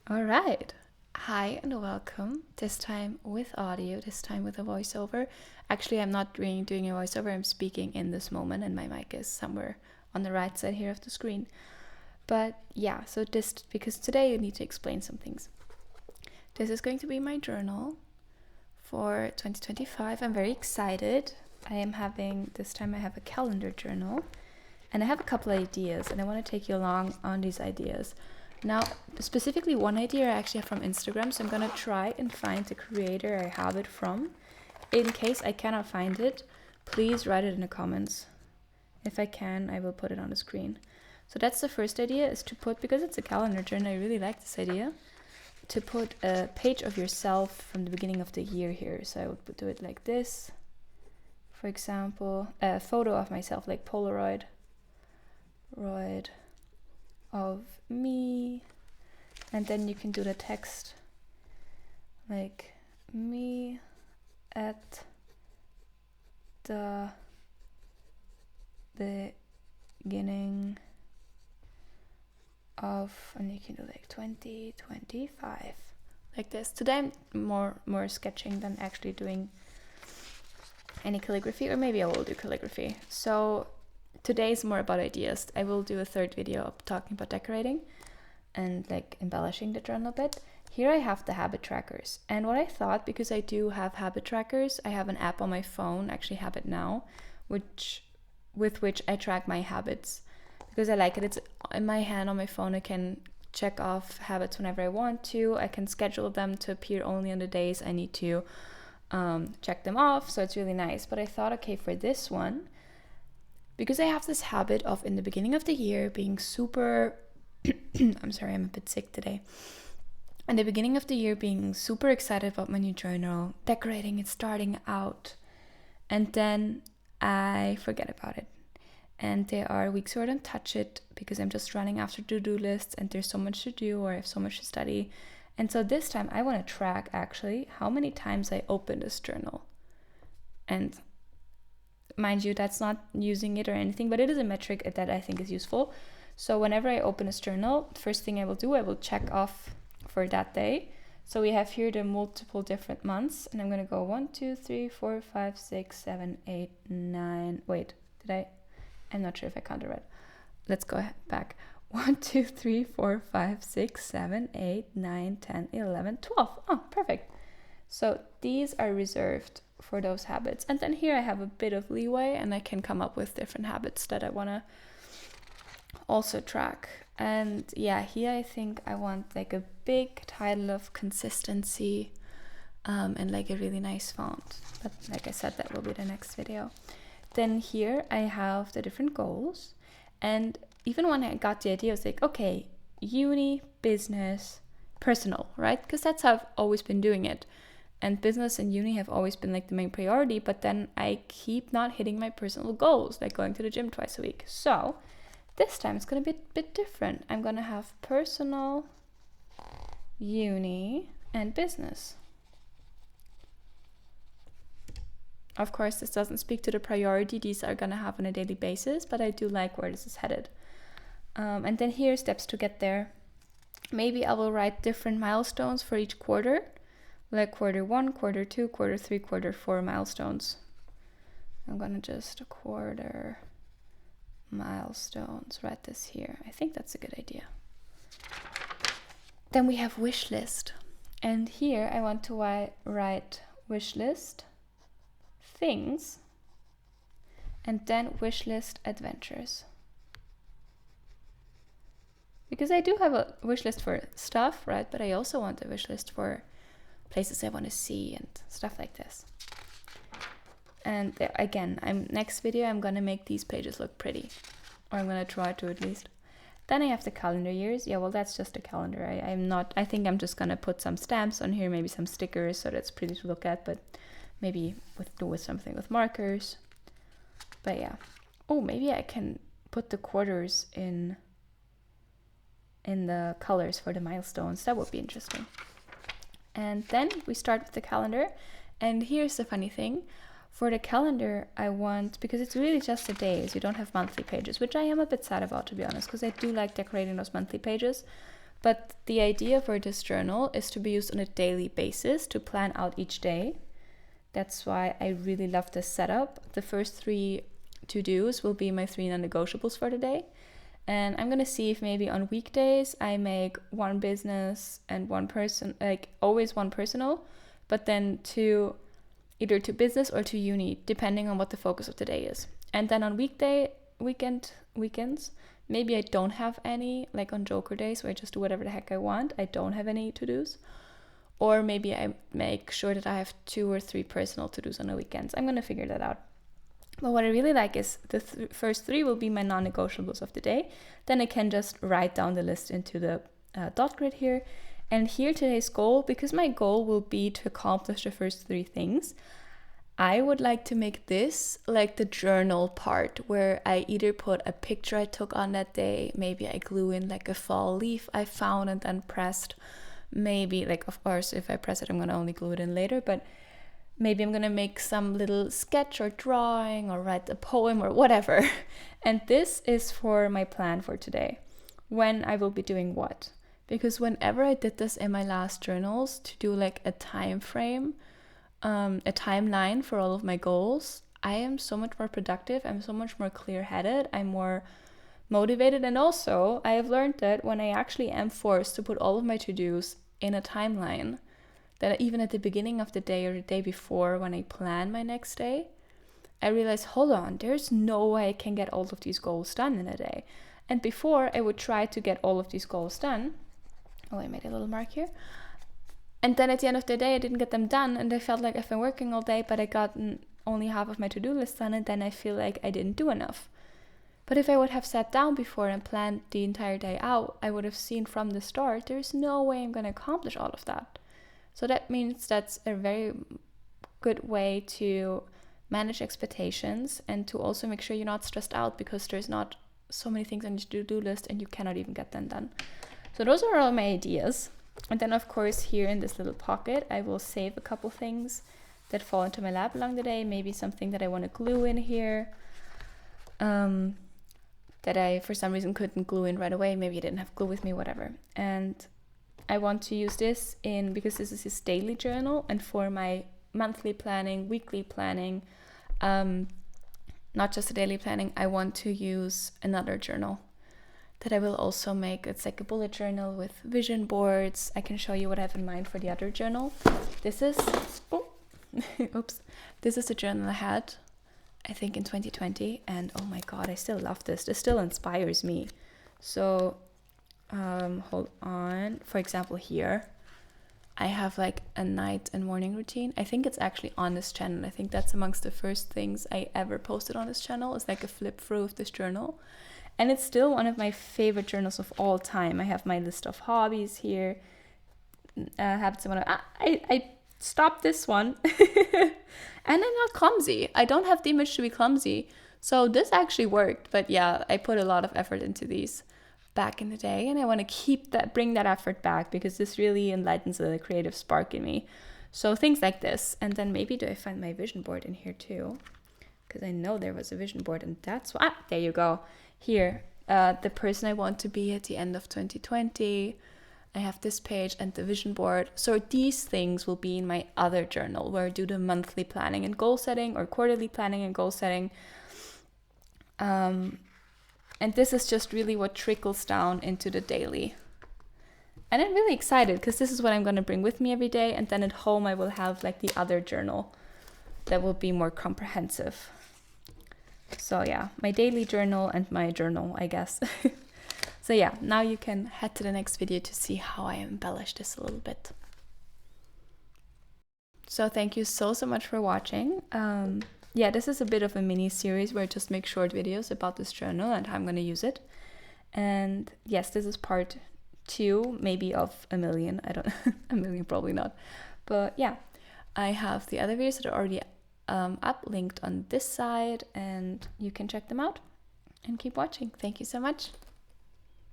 All right. Hi and welcome. This time with audio, this time with a voiceover. Actually, I'm not really doing a voiceover, I'm speaking in this moment, and my mic is somewhere on the right side here of the screen. But yeah, so this, because today you need to explain some things. This is going to be my journal for 2025. I'm very excited. This time I have a calendar journal, and I have a couple of ideas, and I want to take you along on these ideas. Now, specifically one idea I actually have from Instagram, so I'm gonna try and find the creator I have it from. In case I cannot find it, please write it in the comments. If I can, I will put it on the screen. So that's the first idea, is to put, because it's a calendar journal, I really like this idea, to put a page of yourself from the beginning of the year here. So I would do it like this. For example, a photo of myself, like Polaroid of me, and then you can do the text like me at the beginning of, and you can do like 2025 like this. Today I'm more sketching than actually doing any calligraphy, or maybe I will do calligraphy. So today is more about ideas. I will do a third video of talking about decorating and like embellishing the journal a bit. Here I have the habit trackers. And what I thought, because I do have habit trackers, I have an app on my phone, actually Habit Now, with which I track my habits. Because I like it. It's in my hand on my phone. I can check off habits whenever I want to. I can schedule them to appear only on the days I need to check them off. So it's really nice. But I thought, okay, for this one, because I have this habit of in the beginning of the year being super I'm sorry, I'm a bit sick today. In the beginning of the year being super excited about my new journal, decorating it, starting out, and then I forget about it. And there are weeks where I don't touch it because I'm just running after to-do lists and there's so much to do, or I have so much to study. And so this time I want to track actually how many times I open this journal. And mind you, that's not using it or anything, but it is a metric that I think is useful. So whenever I open this journal, first thing I will do, I will check off for that day. So we have here the multiple different months, and I'm going to go 1, 2, 3, 4, 5, 6, 7, 8, 9. Wait, I'm not sure if I counted right. Let's go back. 1, 2, 3, 4, 5, 6, 7, 8, 9, 10, 11, 12. Oh, perfect. So these are reserved for those habits. And then here I have a bit of leeway, and I can come up with different habits that I want to also track. And yeah, here I think I want like a big title of consistency, and like a really nice font. But like I said, that will be the next video. Then here I have the different goals. And even when I got the idea, I was like, okay, uni, business, personal, right? Because that's how I've always been doing it. And business and uni have always been like the main priority, but then I keep not hitting my personal goals, like going to the gym twice a week. So this time it's going to be a bit different. I'm going to have personal, uni, and business. Of course, this doesn't speak to the priority these are going to have on a daily basis, but I do like where this is headed. And then here, steps to get there. Maybe I will write different milestones for each quarter, like quarter 1, quarter 2, quarter 3, quarter 4 milestones. I'm going to just quarter milestones, write this here. I think that's a good idea. Then we have wish list. And here I want to write wish list things, and then wish list adventures. Because I do have a wish list for stuff, right? But I also want a wish list for places I want to see and stuff like this. And again, next video I'm gonna make these pages look pretty, or I'm gonna try to at least. Then I have the calendar years. Yeah, well, that's just a calendar. I think I'm just gonna put some stamps on here, maybe some stickers, so that's pretty to look at. But maybe with something with markers. But yeah. Oh, maybe I can put the quarters in the colors for the milestones. That would be interesting. And then we start with the calendar. And here's the funny thing. For the calendar, I want, because it's really just the days, you don't have monthly pages, which I am a bit sad about, to be honest, because I do like decorating those monthly pages. But the idea for this journal is to be used on a daily basis to plan out each day. That's why I really love this setup. The first 3 to-dos will be my 3 non-negotiables for the day. And I'm gonna see if maybe on weekdays I make 1 business and 1 person, like always 1 personal, but then 2, either to business or to uni, depending on what the focus of the day is. And then on weekends, maybe I don't have any, like on Joker days where I just do whatever the heck I want. I don't have any to-dos. Or maybe I make sure that I have 2 or 3 personal to-dos on the weekends. I'm gonna figure that out. But what I really like is the first 3 will be my non-negotiables of the day. Then I can just write down the list into the dot grid here. And here today's goal, because my goal will be to accomplish the first 3 things, I would like to make this like the journal part where I either put a picture I took on that day, maybe I glue in like a fall leaf I found and then pressed. Maybe, like, of course, if I press it, I'm gonna only glue it in later, but maybe I'm gonna make some little sketch or drawing or write a poem or whatever. And this is for my plan for today, when I will be doing what. Because whenever I did this in my last journals to do like a time frame, a timeline for all of my goals, I am so much more productive. I'm so much more clear-headed. I'm more motivated. And also I have learned that when I actually am forced to put all of my to-dos in a timeline, that even at the beginning of the day or the day before when I plan my next day, I realize, hold on, there's no way I can get all of these goals done in a day. And before I would try to get all of these goals done. Oh, I made a little mark here. And then at the end of the day, I didn't get them done. And I felt like I've been working all day, but I got only half of my to-do list done. And then I feel like I didn't do enough. But if I would have sat down before and planned the entire day out, I would have seen from the start, there's no way I'm going to accomplish all of that. So that means that's a very good way to manage expectations and to also make sure you're not stressed out because there's not so many things on your to-do list and you cannot even get them done. So those are all my ideas. And then of course here in this little pocket, I will save a couple things that fall into my lap along the day. Maybe something that I want to glue in here. That I, for some reason, couldn't glue in right away. Maybe I didn't have glue with me, whatever. And I want to use this because this is his daily journal, and for my monthly planning, weekly planning, not just the daily planning, I want to use another journal that I will also make. It's like a bullet journal with vision boards. I can show you what I have in mind for the other journal. This is, this is the journal I had, I think in 2020, and oh my god, I still love this. This still inspires me. So hold on. For example, here I have like a night and morning routine. I think it's actually on this channel. I think that's amongst the first things I ever posted on this channel. It's like a flip through of this journal, and it's still one of my favorite journals of all time. I have my list of hobbies here. Habits I stopped this one. And I'm not clumsy. I don't have the image to be clumsy. So this actually worked. But yeah, I put a lot of effort into these back in the day. And I want to bring that effort back because this really enlightens the creative spark in me. So things like this. And then maybe do I find my vision board in here too? Because I know there was a vision board and that's why. There you go. Here, the person I want to be at the end of 2020. I have this page and the vision board. So these things will be in my other journal where I do the monthly planning and goal setting or quarterly planning and goal setting. And this is just really what trickles down into the daily. And I'm really excited because this is what I'm going to bring with me every day. And then at home, I will have like the other journal that will be more comprehensive. So yeah, my daily journal and my journal, I guess. So yeah, now you can head to the next video to see how I embellish this a little bit. So thank you so much for watching. Yeah, this is a bit of a mini series where I just make short videos about this journal and how I'm going to use it. And yes, this is part 2, maybe of a million. I don't a million, probably not. But yeah, I have the other videos that are already up linked on this side and you can check them out and keep watching. Thank you so much.